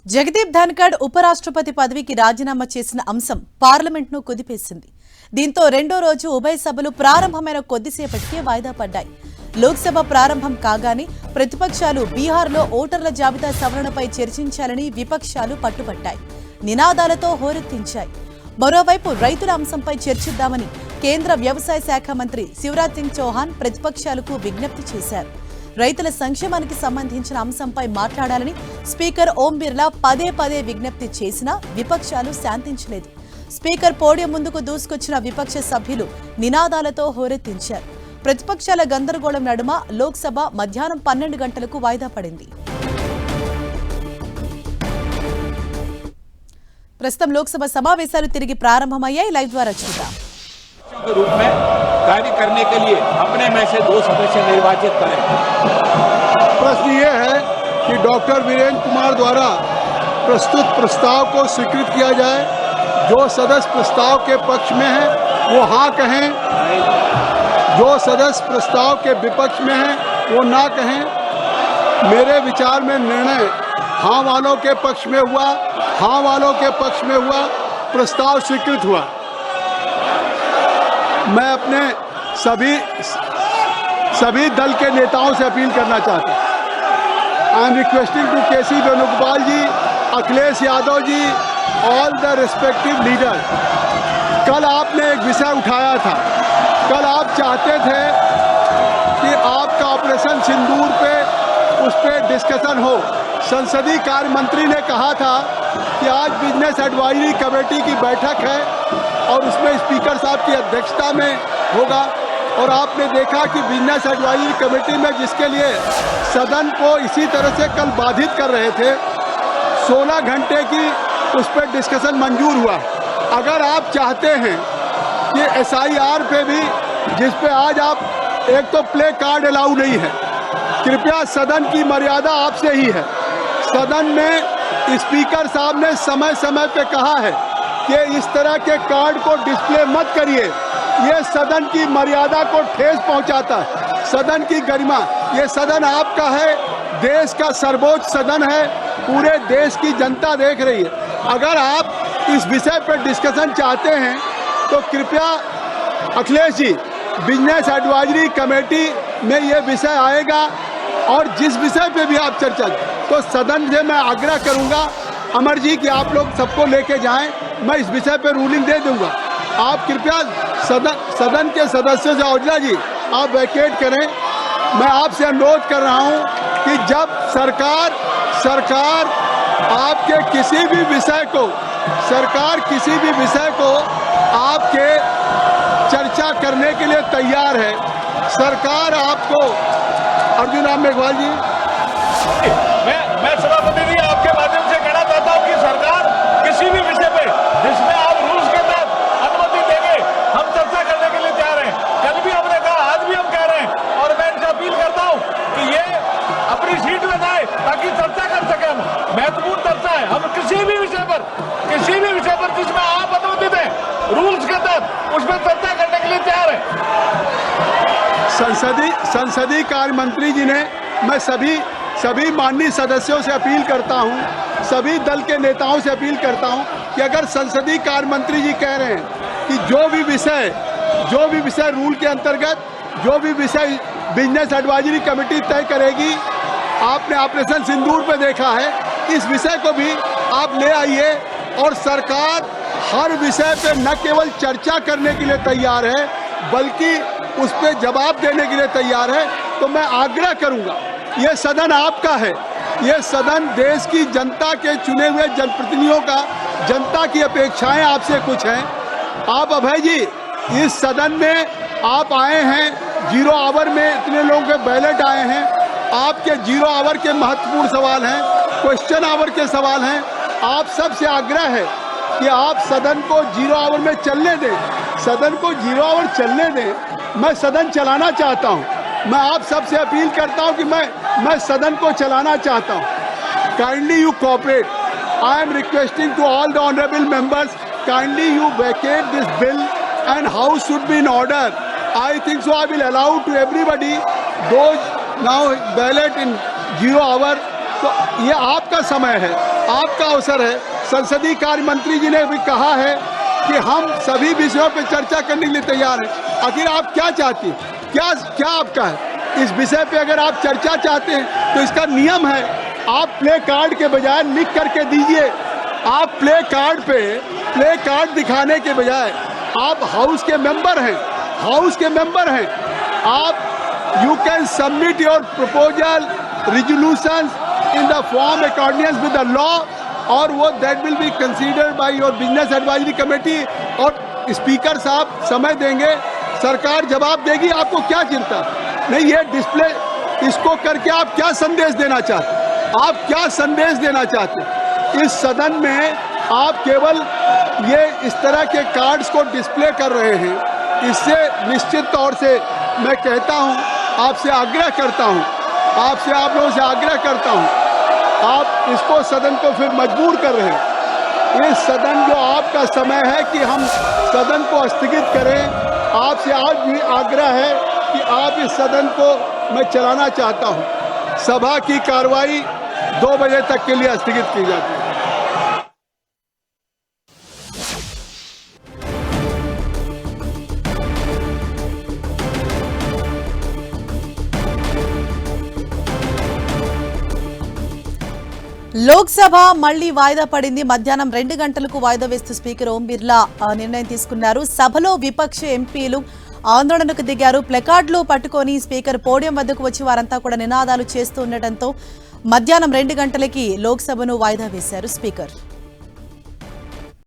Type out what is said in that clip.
జగదీప్ ధన్కడ్ ఉపరాష్ట్రపతి పదవికి రాజీనామా చేసిన అంశం పార్లమెంట్ను కుదిపేసింది. దీంతో రెండో రోజు ఉభయ సభలు ప్రారంభమైన కొద్దిసేపటికే వాయిదా పడ్డాయి. లోక్సభ ప్రారంభం కాగానే ప్రతిపక్షాలు బీహార్లో ఓటర్ల జాబితా సవరణపై చర్చించాలని విపక్షాలు పట్టుబట్టాయి. నినాదాలతో హోరెత్తించాయి. మరోవైపు రైతుల అంశంపై చర్చిద్దామని కేంద్ర వ్యవసాయ శాఖ మంత్రి శివరాజ్ సింగ్ చౌహాన్ ప్రతిపక్షాలకు విజ్ఞప్తి చేశారు. రైతుల సంక్షేమానికి సంబంధించిన అంశంపై మాట్లాడాలని స్పీకర్ ఓం బిర్లా పదే పదే విజ్ఞప్తి చేసినా విపక్షాలు శాంతించలేదు. స్పీకర్ పోడియం ముందుకు దూసుకొచ్చిన విపక్ష సభ్యులు నినాదాలతో హోరెత్తించారు. ప్రతిపక్షాల గందరగోళం నడుమ లోక్సభ మధ్యాహ్నం 12 గంటలకు వాయిదా పడింది. ప్రస్తుతం లోక్సభ సమావేశాలు తిరిగి ప్రారంభమయ్యాయి. లైవ్ ద్వారా చూద్దాం. के रूप में कार्य करने के लिए अपने में से 2 सदस्य निर्वाचित करें। प्रश्न ये है कि डॉक्टर वीरेंद्र कुमार द्वारा प्रस्तुत प्रस्ताव को स्वीकृत किया जाए। जो सदस्य प्रस्ताव के पक्ष में है वो हाँ कहें, जो सदस्य प्रस्ताव के विपक्ष में है वो ना कहें। मेरे विचार में निर्णय हाँ वालों के पक्ष में हुआ, हाँ वालों के पक्ष में हुआ, प्रस्ताव स्वीकृत हुआ। मैं अपने सभी दल के नेताओं से अपील करना चाहता हूँ। I am requesting to KC Venugopal ji, Akhilesh Yadav ji, all the respective leader. कल आपने एक विषय उठाया था। कल आप चाहते थे कि आपका ऑपरेशन सिंदूर पे उस पर डिस्कशन हो। संसदीय कार्य मंत्री ने कहा था कि आज बिजनेस एडवाइजरी कमेटी की बैठक है और उसमें स्पीकर साहब की अध्यक्षता में होगा। और आपने देखा कि बिजनेस एडवाइजरी कमेटी में जिसके लिए सदन को इसी तरह से कल बाधित कर रहे थे, 16 घंटे की उस पर डिस्कशन मंजूर हुआ। अगर आप चाहते हैं कि SIR पे भी, जिस पे आज आप एक तो प्ले कार्ड अलाउ नहीं है, कृपया सदन की मर्यादा आपसे ही है। सदन में स्पीकर साहब ने समय समय पे कहा है कि इस तरह के कार्ड को डिस्प्ले मत करिए, ये सदन की मर्यादा को ठेस पहुंचाता है, सदन की गरिमा। ये सदन आपका है, देश का सर्वोच्च सदन है, पूरे देश की जनता देख रही है। अगर आप इस विषय पर डिस्कशन चाहते हैं तो कृपया Akhilesh ji, business advisory committee में ये विषय आएगा और जिस विषय पे भी आप चर्चा, तो सदन से मैं आग्रह करूंगा अमर जी कि आप लोग सबको लेके जाएं, मैं इस विषय पे रूलिंग दे दूंगा। आप कृपया सदन के सदस्य से औजला जी आप वैकेट करें। मैं आपसे अनुरोध कर रहा हूं कि जब सरकार आपके किसी भी विषय को आपके चर्चा करने के लिए तैयार है। सरकार आपको, अर्जुन राम मेघवाल जी, मैं सभापति जी आपके माध्यम से कहना चाहता हूं कि सरकार किसी भी विषय पे जिसमें आप रूल्स के तहत अनुमति देंगे, हम चर्चा करने के लिए तैयार हैं। कल भी हमने कहा, आज भी हम कह रहे हैं और मैं इनसे अपील करता हूं कि ये अपनी सीट में जाए ताकि चर्चा कर सके। हम महत्वपूर्ण चर्चा है, हम किसी भी विषय पर जिसमें आप अनुमति दें रूल्स के तहत उसमें चर्चा करने के लिए तैयार है। संसदीय कार्य मंत्री जी ने, मैं सभी माननीय सदस्यों से अपील करता हूं, सभी दल के नेताओं से अपील करता हूं कि अगर संसदीय कार्य मंत्री जी कह रहे हैं कि जो भी विषय रूल के अंतर्गत जो भी विषय बिजनेस एडवाइजरी कमेटी तय करेगी, आपने ऑपरेशन सिंदूर पे देखा है, इस विषय को भी आप ले आइए। और सरकार हर विषय पे न केवल चर्चा करने के लिए तैयार है बल्कि उस पर जवाब देने के लिए तैयार है। तो मैं आग्रह करूंगा, ये सदन आपका है, ये सदन देश की जनता के चुने हुए जनप्रतिनिधियों का, जनता की अपेक्षाएं आपसे कुछ हैं। आप अभय जी, इस सदन में आप आए हैं, 0 आवर में इतने लोगों के बैलेट आए हैं, आपके 0 आवर के महत्वपूर्ण सवाल हैं, क्वेश्चन आवर के सवाल हैं। आप सबसे आग्रह है कि आप सदन को 0 आवर में चलने दें, सदन को 0 आवर चलने दें। मैं सदन चलाना चाहता हूं, मैं आप सबसे अपील करता हूं कि मैं सदन को चलाना चाहता हूं। Kindly you cooperate. I am requesting to all the honourable members, kindly you vacate this bill and house should be in order. I think so I will allow to everybody those now ballot in 0 hour तो ये आपका समय है, आपका अवसर है। संसदीय कार्य मंत्री जी ने भी कहा है कि हम सभी विषयों पर चर्चा करने के लिए तैयार हैं। आखिर आप क्या चाहती हैं, क्या आपका है इस विषय पे? अगर आप चर्चा चाहते हैं तो इसका नियम है, आप प्ले कार्ड के बजाय लिख करके दीजिए। आप प्ले कार्ड दिखाने के बजाय आप हाउस के मेंबर हैं, आप you can submit your proposal resolution in the form according with the law, और वो that will be considered by your business advisory committee. और स्पीकर साहब समय देंगे, सरकार जवाब देगी, आपको क्या चिंता नहीं। ये डिस्प्ले इसको करके आप क्या संदेश देना चाहते? इस सदन में आप केवल ये इस तरह के कार्ड्स को डिस्प्ले कर रहे हैं। इससे निश्चित तौर से मैं कहता हूं, आप लोगों से आग्रह करता हूं, आप इसको सदन को फिर मजबूर कर रहे हैं। ये सदन जो आपका समय है कि हम सदन को स्थगित करें। आपसे आज भी आग्रह है कि आप इस सदन को मैं चलाना चाहता हूं। सभा की कार्रवाई 2 बजे तक के लिए स्थगित की जाती है। లోక్సభ మళ్లీ వాయిదా పడింది. మధ్యాహ్నం 2 గంటలకు వాయిదా వేస్తూ స్పీకర్ ఓం బిర్లా నిర్ణయం తీసుకున్నారు. సభలో విపక్ష ఎంపీలు ఆందోళనకు దిగారు. ప్లకార్డులు పట్టుకొని స్పీకర్ పోడియం వద్దకు వచ్చి వారంతా కూడా నినాదాలు చేస్తూ ఉండటంతో మధ్యాహ్నం 2 గంటలకి లోక్సభను వాయిదా వేశారు స్పీకర్.